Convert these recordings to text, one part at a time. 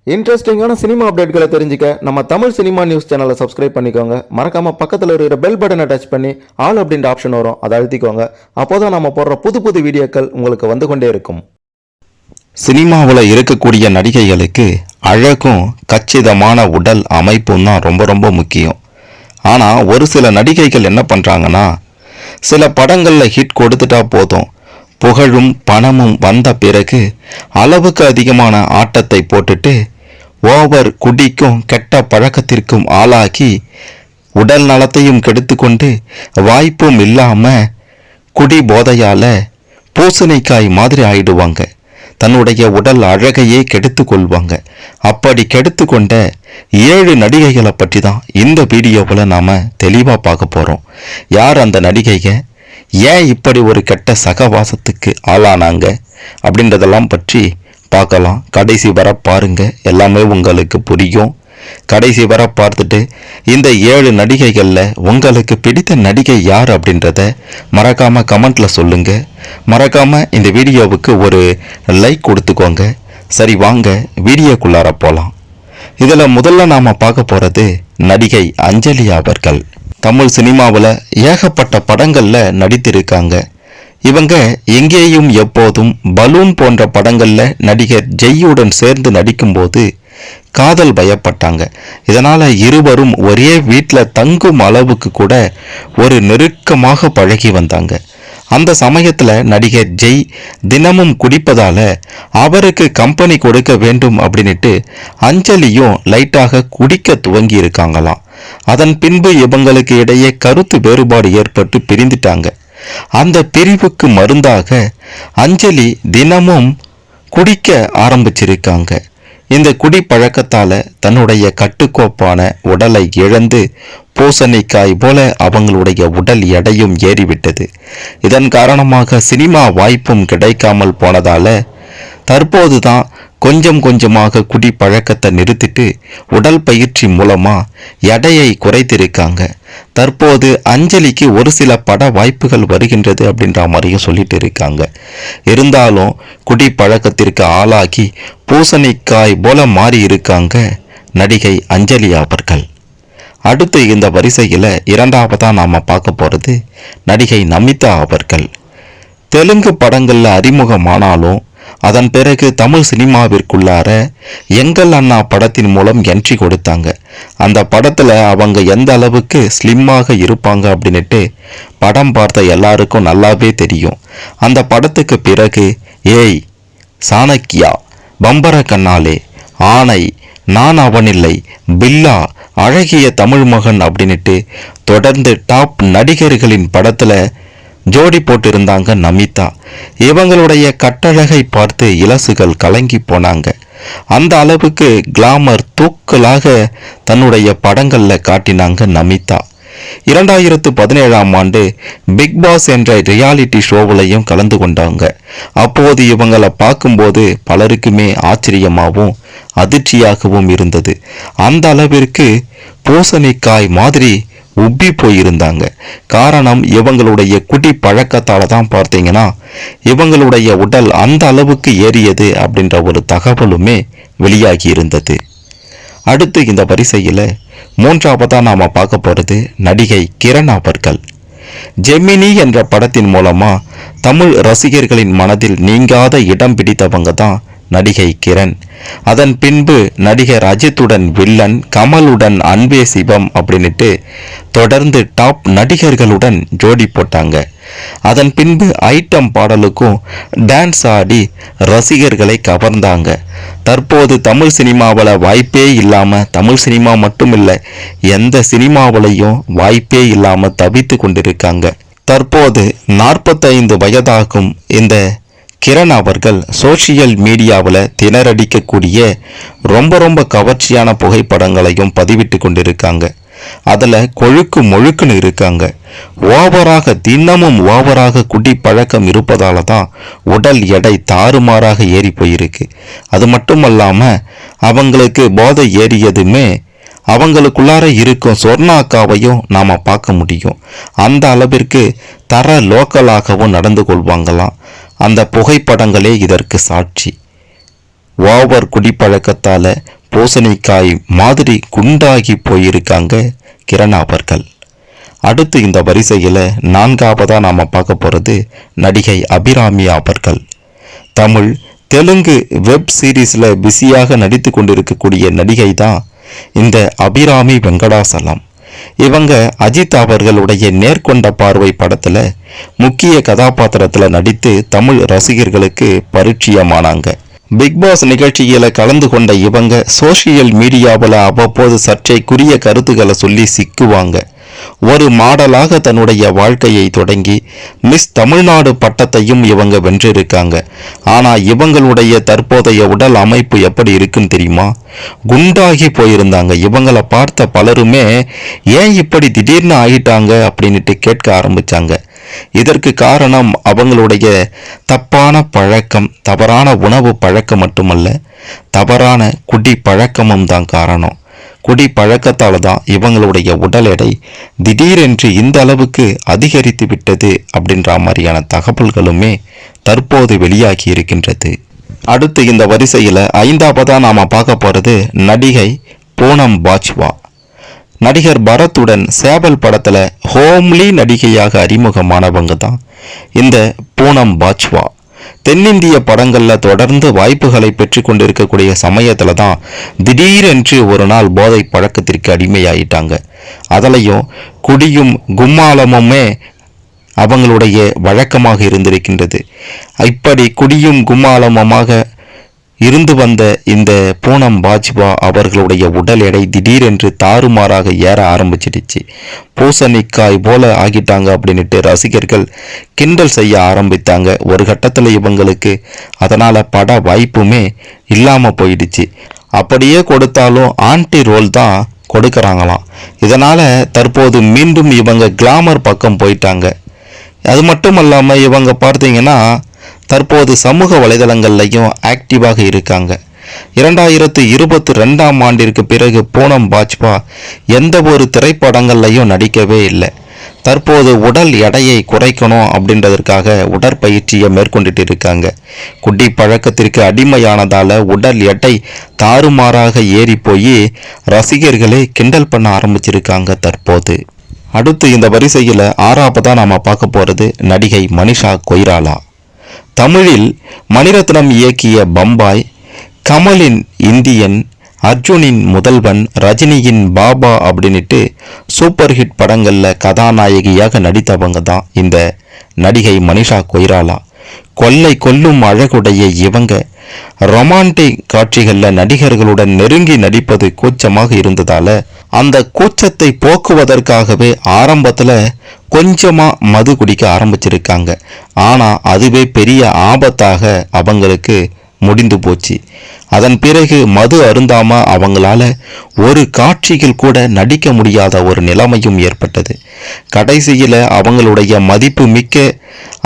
இன்ட்ரெஸ்டிங்கான சினிமா அப்டேட்களை தெரிஞ்சுக்க நம்ம தமிழ் சினிமா நியூஸ் சேனலை சப்ஸ்கிரைப் பண்ணிக்கோங்க. மறக்காம பக்கத்தில் இருக்கிற பெல் பட்டனை டச் பண்ணி ஆல் அப்படின்ற ஆப்ஷன் வரும், அதை அழுத்திக்கோங்க. அப்போதான் நம்ம போடுற புது புது வீடியோக்கள் உங்களுக்கு வந்து கொண்டே இருக்கும். சினிமாவில் இருக்கக்கூடிய நடிகைகளுக்கு அழகும் கச்சிதமான உடல் அமைப்பும் தான் ரொம்ப ரொம்ப முக்கியம். ஆனால் ஒரு சில நடிகைகள் என்ன பண்ணுறாங்கன்னா, சில படங்களில் ஹிட் கொடுத்துட்டா போதும், புகழும் பணமும் வந்த பிறகு அளவுக்கு அதிகமான ஆட்டத்தை போட்டுட்டு ஓவர் குடிக்கும் கெட்ட பழக்கத்திற்கும் ஆளாகி உடல் நலத்தையும் கெடுத்து கொண்டு வாய்ப்பும் இல்லாம குடி போதையால பூசணிக்காய் மாதிரி ஆயிடுவாங்க. தன்னுடைய உடல் அழகையே கெடுத்து கொள்வாங்க. அப்படி கெடுத்து கொண்ட 7 நடிகைகளை பற்றி தான் இந்த வீடியோவில் நாம் தெளிவாக பார்க்க போகிறோம். யார் அந்த நடிகைங்க, ஏன் இப்படி ஒரு கெட்ட சகவாசத்துக்கு ஆளானாங்க அப்படின்றதெல்லாம் பற்றி பார்க்கலாம். கடைசி வர பாருங்க, எல்லாமே உங்களுக்கு புரியும். கடைசி வர பார்த்துட்டு இந்த 7 நடிகைகளில் உங்களுக்கு பிடித்த நடிகை யார் அப்படின்றத மறக்காம கமெண்ட்ல சொல்லுங்க. மறக்காம இந்த வீடியோவுக்கு ஒரு லைக் கொடுத்துக்கோங்க. சரி, வாங்க வீடியோக்குள்ளார போகலாம். இதில் முதல்ல நாம் பார்க்க போகிறது நடிகை அஞ்சலி அவர்கள். தமிழ் சினிமாவில் ஏகப்பட்ட படங்களில் நடித்திருக்காங்க. இவங்க எங்கேயும் எப்போதும், பலூன் போன்ற படங்களில் நடிகர் ஜெய்யுடன் சேர்ந்து நடிக்கும்போது காதல் பயப்பட்டாங்க. இதனால் இருவரும் ஒரே வீட்டில் தங்கும் அளவுக்கு கூட ஒரு நெருக்கமாக பழகி வந்தாங்க. அந்த சமயத்தில் நடிகர் ஜெய் தினமும் குடிப்பதால் அவருக்கு கம்பெனி கொடுக்க வேண்டும் அப்படின்ட்டு அஞ்சலியும் லைட்டாக குடிக்க துவங்கி இருக்காங்களாம். அதன் பின்பு இவங்களுக்கு இடையே கருத்து வேறுபாடு ஏற்பட்டு பிரிந்துட்டாங்க. அந்த பிரிவுக்கு மருந்தாக அஞ்சலி தினமும் குடிக்க ஆரம்பிச்சிருக்காங்க. இந்த குடி பழக்கத்தால தன்னுடைய கட்டுக்கோப்பான உடலை இழந்து பூசணிக்காய் போல அவங்களுடைய உடல் எடையும் ஏறிவிட்டது. இதன் காரணமாக சினிமா வாய்ப்பும் கிடைக்காமல் போனதால தற்போதுதான் கொஞ்சம் கொஞ்சமாக குடி பழக்கத்தை நிறுத்திட்டு உடல் பயிற்சி மூலமா எடையை குறைத்திருக்காங்க. தற்போது அஞ்சலிக்கு ஒரு சில பட வாய்ப்புகள் வருகின்றது அப்படின்ற மாதிரியும் சொல்லிட்டு இருக்காங்க. இருந்தாலும் குடி பழக்கத்திற்கு ஆளாகி பூசணிக்காய் போல மாறி இருக்காங்க நடிகை அஞ்சலி அவர்கள். அடுத்து இந்த வரிசையில் இரண்டாவதா நாம பார்க்க போறது நடிகை நமிதா அவர்கள். தெலுங்கு படங்கள்ல அறிமுகமானாலும் அதன் பிறகு தமிழ் சினிமாவிற்குள்ளார எங்கள் அண்ணா படத்தின் மூலம் என்ட்ரி கொடுத்தாங்க. அந்த படத்தில் அவங்க எந்த அளவுக்கு ஸ்லிம்மாக இருப்பாங்க அப்படின்ட்டு படம் பார்த்த எல்லாருக்கும் நல்லாவே தெரியும். அந்த படத்துக்கு பிறகு ஏய், சாணக்கியா, பம்பர கண்ணாலே, ஆணை, நான் அவனில்லை, பில்லா, அழகிய தமிழ் மகன் அப்படின்ட்டு தொடர்ந்து டாப் நடிகர்களின் படத்தில் ஜோடி போட்டிருந்தாங்க நமிதா. இவங்களுடைய கட்டழகை பார்த்து இலசுகள் கலங்கி போனாங்க. அந்த அளவுக்கு கிளாமர் தூக்கலாக தன்னுடைய படங்கள்ல காட்டினாங்க நமிதா. 2017ஆம் ஆண்டு பிக் பாஸ் என்ற ரியாலிட்டி ஷோவிலையும் கலந்து கொண்டாங்க. அப்போது இவங்களை பார்க்கும்போது பலருக்குமே ஆச்சரியமாகவும் அதிர்ச்சியாகவும் இருந்தது. அந்த அளவிற்கு பூசணிக்காய் மாதிரி உப்பி போயிருந்தாங்க. காரணம், இவங்களுடைய குடி பழக்கத்தால தான் பார்த்தீங்கன்னா இவங்களுடைய உடல் அந்த அளவுக்கு ஏறியது அப்படின்ற ஒரு தகவலுமே வெளியாகி இருந்தது. அடுத்து இந்த வரிசையில் மூன்றாவதா நாம பார்க்க போறது நடிகை கிரண் அவர்கள். ஜெமினி என்ற படத்தின் மூலமா தமிழ் ரசிகர்களின் மனதில் நீங்காத இடம் பிடித்தவங்க தான் நடிகை கிரண். அதன் பின்பு நடிகர் அஜித்துடன் வில்லன், கமலுடன் அன்பே சிவம் அப்படின்ட்டு தொடர்ந்து டாப் நடிகர்களுடன் ஜோடி போட்டாங்க. அதன் பின்பு ஐட்டம் பாடலுக்கும் டான்ஸ் ஆடி ரசிகர்களை கவர்ந்தாங்க. தற்போது தமிழ் சினிமாவில் வாய்ப்பே இல்லாமல், தமிழ் சினிமா மட்டும் இல்லை எந்த சினிமாவிலையும் வாய்ப்பே இல்லாமல் தவித்து கொண்டிருக்காங்க. தற்போது 45 வயதாகும் இந்த கிரண் அவர்கள் சோசியல் மீடியாவில் திணறடிக்கக்கூடிய ரொம்ப கவர்ச்சியான புகைப்படங்களையும் பதிவிட்டு கொண்டிருக்காங்க. அதில் கொழுக்கு மொழுக்குன்னு இருக்காங்க. தினமும் ஓவராக குடி பழக்கம் இருப்பதால தான் உடல் எடை தாறுமாறாக ஏறி போயிருக்கு. அது மட்டுமல்லாமல் அவங்களுக்கு போதை ஏறியதுமே அவங்களுக்குள்ளார இருக்கும் சொர்ணாக்காவையும் நாம் பார்க்க முடியும். அந்த அளவிற்கு தர லோக்கலாகவும் நடந்து கொள்வாங்களாம். அந்த புகைப்படங்களே இதற்கு சாட்சி. ஓவர் குடிப்பழக்கத்தால பூசணிக்காய் மாதிரி குண்டாகி போயிருக்காங்க கிரண் அவர்கள். அடுத்து இந்த வரிசையில் 4ஆவதா நாம பார்க்க போறது நடிகை அபிராமி அவர்கள். தமிழ் தெலுங்கு வெப் சீரிஸ்ல பிஸியாக நடித்து கொண்டிருக்கக்கூடிய நடிகை தான் இந்த அபிராமி வெங்கடாசலம். இவங்க அஜித் அவர்களுடைய நேர்கொண்ட பார்வை படத்துல முக்கிய கதாபாத்திரத்துல நடித்து தமிழ் ரசிகர்களுக்கு பரிச்சயமானாங்க. பிக்பாஸ் நிகழ்ச்சியில கலந்து கொண்ட இவங்க சோசியல் மீடியாவில் அவ்வப்போது சர்ச்சைக்குரிய கருத்துக்களை சொல்லி சிக்குவாங்க. ஒரு மாடலாக தன்னுடைய வாழ்க்கையை தொடங்கி மிஸ் தமிழ்நாடு பட்டத்தையும் இவங்க வென்றிருக்காங்க. ஆனா இவங்களுடைய தற்போதைய உடல் அமைப்பு எப்படி இருக்குன்னு தெரியுமா? குண்டாகி போயிருந்தாங்க. இவங்களை பார்த்த பலருமே ஏன் இப்படி திடீர்னு ஆகிட்டாங்க அப்படின்ட்டு கேட்க ஆரம்பிச்சாங்க. இதற்கு காரணம் அவங்களுடைய தப்பான பழக்கம், தவறான உணவு பழக்கம் மட்டுமல்ல, தவறான குடி பழக்கமும் தான் காரணம். குடி பழக்கத்தால் தான் இவங்களுடைய உடல் எடை திடீரென்று இந்த அளவுக்கு அதிகரித்து விட்டது அப்படின்ற மாதிரியான தகவல்களுமே தற்போது வெளியாகி இருக்கின்றது. அடுத்து இந்த வரிசையில் 5ஆவதா நாம பார்க்க போறது நடிகை பூனம் பாஜ்வா. நடிகர் பரத்துடன் சேவல் படத்துல ஹோம்லி நடிகையாக அறிமுகமானவங்க தான் இந்த பூனம் பாஜ்வா. தென்னிந்திய படங்கள்ல தொடர்ந்து வாய்ப்புகளை பெற்று கொண்டிருக்கக்கூடிய சமயத்துல தான் திடீரென்று ஒரு நாள் போதை பழக்கத்திற்கு அடிமையாயிட்டாங்க. அதுலயும் குடியும் கும்மாளமுமே அவங்களுடைய வழக்கமாக இருந்திருக்கின்றது. இப்படி குடியும் கும்மாளமுமாக இருந்து வந்த இந்த பூனம் பாஜ்வா அவர்களுடைய உடல் எடை திடீரென்று தாறுமாறாக ஏற ஆரம்பிச்சிடுச்சு. பூசணிக்காய் போல ஆகிட்டாங்க அப்படின்ட்டு ரசிகர்கள் கிண்டல் செய்ய ஆரம்பித்தாங்க. ஒரு கட்டத்தில் இவங்களுக்கு அதனால பட வாய்ப்புமே இல்லாம போயிடுச்சு. அப்படியே கொடுத்தாலும் ஆன்டி ரோல் தான் கொடுக்கறாங்களாம். இதனால தற்போது மீண்டும் இவங்க கிளாமர் பக்கம் போயிட்டாங்க. அது மட்டும் இல்லாம இவங்க பார்த்தீங்கன்னா தற்போது சமூக வலைதளங்கள்லையும் ஆக்டிவாக இருக்காங்க. 2022ஆம் ஆண்டிற்கு பிறகு பூனம் பாஜ்வா எந்த ஒரு திரைப்படங்கள்லையும் நடிக்கவே இல்லை. தற்போது உடல் எடையை குறைக்கணும் அப்படின்றதற்காக உடற்பயிற்சியை மேற்கொண்டுட்டு இருக்காங்க. குடி பழக்கத்திற்கு அடிமையானதால உடல் எடை தாறுமாறாக ஏறி போய் ரசிகர்களே கிண்டல் பண்ண ஆரம்பிச்சிருக்காங்க தற்போது. அடுத்து இந்த வரிசையில் 6ஆவதா நாம பார்க்க போறது நடிகை மனிஷா கொய்ராலா. தமிழில் மணிரத்னம் இயக்கிய பம்பாய், கமலின் இந்தியன், அர்ஜுனின் முதல்வன், ரஜினியின் பாபா அப்படின்ட்டு சூப்பர் ஹிட் படங்களில் கதாநாயகியாக நடித்தவங்க தான் இந்த நடிகை மனிஷா கொய்ராலா. கொள்ளை கொல்லும் அழகுடைய இவங்க ரொமான்டிக் காட்சிகளில் நடிகர்களுடன் நெருங்கி நடிப்பது கூச்சமாக இருந்ததால அந்த கூச்சத்தை போக்குவதற்காகவே ஆரம்பத்தில் கொஞ்சமா மது குடிக்க ஆரம்பிச்சிருக்காங்க. ஆனா அதுவே பெரிய ஆபத்தாக அவங்களுக்கு முடிந்து போச்சு. அதன் பிறகு மது அருந்தாம அவங்களால ஒரு காட்சியில் கூட நடிக்க முடியாத ஒரு நிலைமையும் ஏற்பட்டது. கடைசியில அவங்களுடைய மதிப்பு மிக்க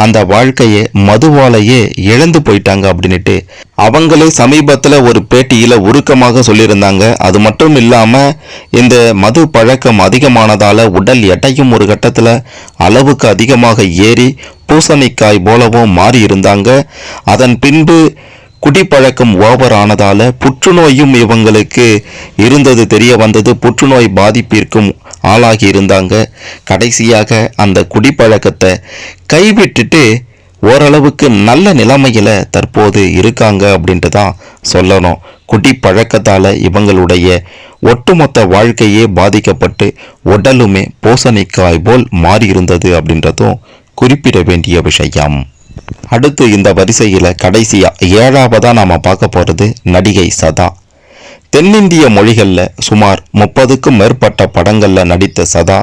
அந்த வாழ்க்கையை மதுவாலேயே இழந்து போயிட்டாங்க அப்படின்ட்டு அவங்களே சமீபத்தில் ஒரு பேட்டியில உருக்கமாக சொல்லியிருந்தாங்க. அது மட்டும் இல்லாம இந்த மது பழக்கம் அதிகமானதால உடல் எடையும் ஒரு கட்டத்தில் அளவுக்கு அதிகமாக ஏறி பூசணிக்காய் போலவும் மாறி இருந்தாங்க. அதன் பின்பு குடிப்பழக்கம் ஓவர் ஆனதால புற்றுநோயும் இவங்களுக்கு இருந்தது தெரிய வந்தது. புற்றுநோய் பாதிப்பிற்கும் ஆளாகி இருந்தாங்க. கடைசியாக அந்த குடிப்பழக்கத்தை கைவிட்டுட்டு ஓரளவுக்கு நல்ல நிலைமையில தற்போது இருக்காங்க அப்படின்ட்டு தான் சொல்லணும். குடிப்பழக்கத்தால இவங்களுடைய ஒட்டுமொத்த வாழ்க்கையே பாதிக்கப்பட்டு உடலுமே பூசணிக்காய் போல் மாறி இருந்தது அப்படின்றதும் குறிப்பிட வேண்டிய விஷயம். அடுத்து இந்த வரிசையில் கடைசியா 7ஆவதா நாம பார்க்க போறது நடிகை சதா. தென்னிந்திய மொழிகளில் சுமார் 30க்கும் மேற்பட்ட படங்களில் நடித்த சதா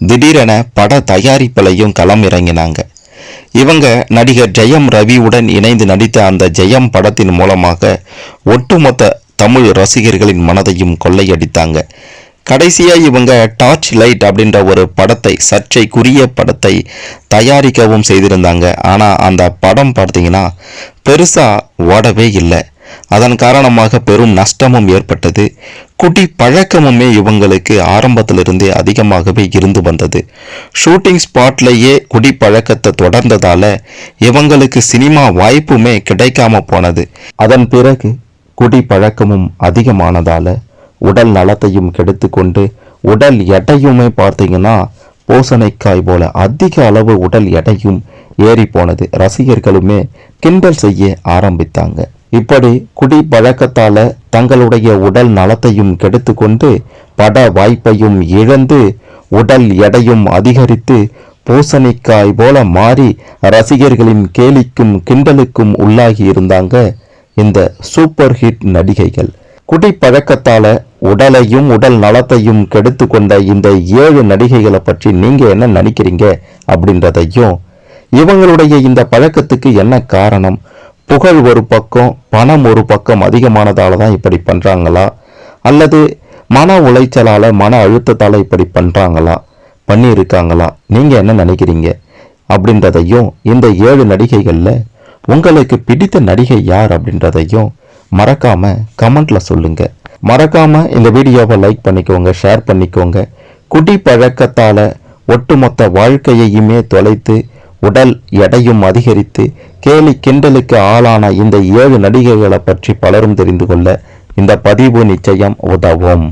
திடீரென பட தயாரிப்பிலையும் களம் இறங்கினாங்க. இவங்க நடிகர் ஜெயம் ரவியுடன் இணைந்து நடித்த அந்த ஜெயம் படத்தின் மூலமாக ஒட்டுமொத்த தமிழ் ரசிகர்களின் மனதையும் கொள்ளையடித்தாங்க. கடைசியா இவங்க டார்ச் லைட் அப்படின்ற ஒரு படத்தை, சர்ச்சைக்குரிய படத்தை தயாரிக்கவும் செய்திருந்தாங்க. ஆனா அந்த படம் பார்த்தீங்கன்னா பெருசா ஓடவே இல்லை. அதன் காரணமாக பெரும் நஷ்டமும் ஏற்பட்டது. குடி பழக்கமுமே இவங்களுக்கு ஆரம்பத்திலிருந்தே அதிகமாகவே இருந்து வந்தது. ஷூட்டிங் ஸ்பாட்லேயே குடி பழக்கத்தை தொடர்ந்ததால இவங்களுக்கு சினிமா வாய்ப்புமே கிடைக்காம போனது. அதன் பிறகு குடி பழக்கமும் அதிகமானதால உடல் நலத்தையும் கெடுத்து கொண்டு உடல் எடையுமே பார்த்தீங்கன்னா பூசணிக்காய் போல அதிக அளவு உடல் எடையும் ஏறி போனது. ரசிகர்களுமே கிண்டல் செய்ய ஆரம்பித்தாங்க. இப்படி குடி பழக்கத்தால தங்களுடைய உடல் நலத்தையும் கெடுத்து கொண்டு பட வாய்ப்பையும் இழந்து உடல் எடையும் அதிகரித்து பூசணிக்காய் போல மாறி ரசிகர்களின் கேலிக்கும் கிண்டலுக்கும் உள்ளாகி இருந்தாங்க இந்த சூப்பர் ஹிட் நடிகைகள். குடி பழக்கத்தால உடலையும் உடல் நலத்தையும் கெடுத்து கொண்ட இந்த 7 நடிகைகளை பற்றி நீங்க என்ன நினைக்கிறீங்க அப்படின்றதையும், இவங்களுடைய இந்த பழக்கத்துக்கு என்ன காரணம், புகழ் ஒரு பக்கம் பணம் ஒரு பக்கம் அதிகமானதால தான் இப்படி பண்றாங்களா, அல்லது மன உளைச்சலால மன அழுத்தத்தால இப்படி பண்றாங்களா, பண்ணியிருக்காங்களா, நீங்க என்ன நினைக்கிறீங்க அப்படின்றதையும், இந்த 7 நடிகைகள்ல உங்களுக்கு பிடித்த நடிகை யார் அப்படின்றதையும் மறக்காம கமெண்ட்ல சொல்லுங்க. மறக்காம இந்த வீடியோவை லைக் பண்ணிக்கோங்க, ஷேர் பண்ணிக்கோங்க. குடி பழக்கத்தால ஒட்டுமொத்த வாழ்க்கையையுமே தொலைத்து உடல் எடையும் அதிகரித்து கேலி கிண்டலுக்கு ஆளான இந்த 7 நடிகைகளை பற்றி பலரும் தெரிந்து கொள்ள இந்த பதிவு நிச்சயம் உதவும்.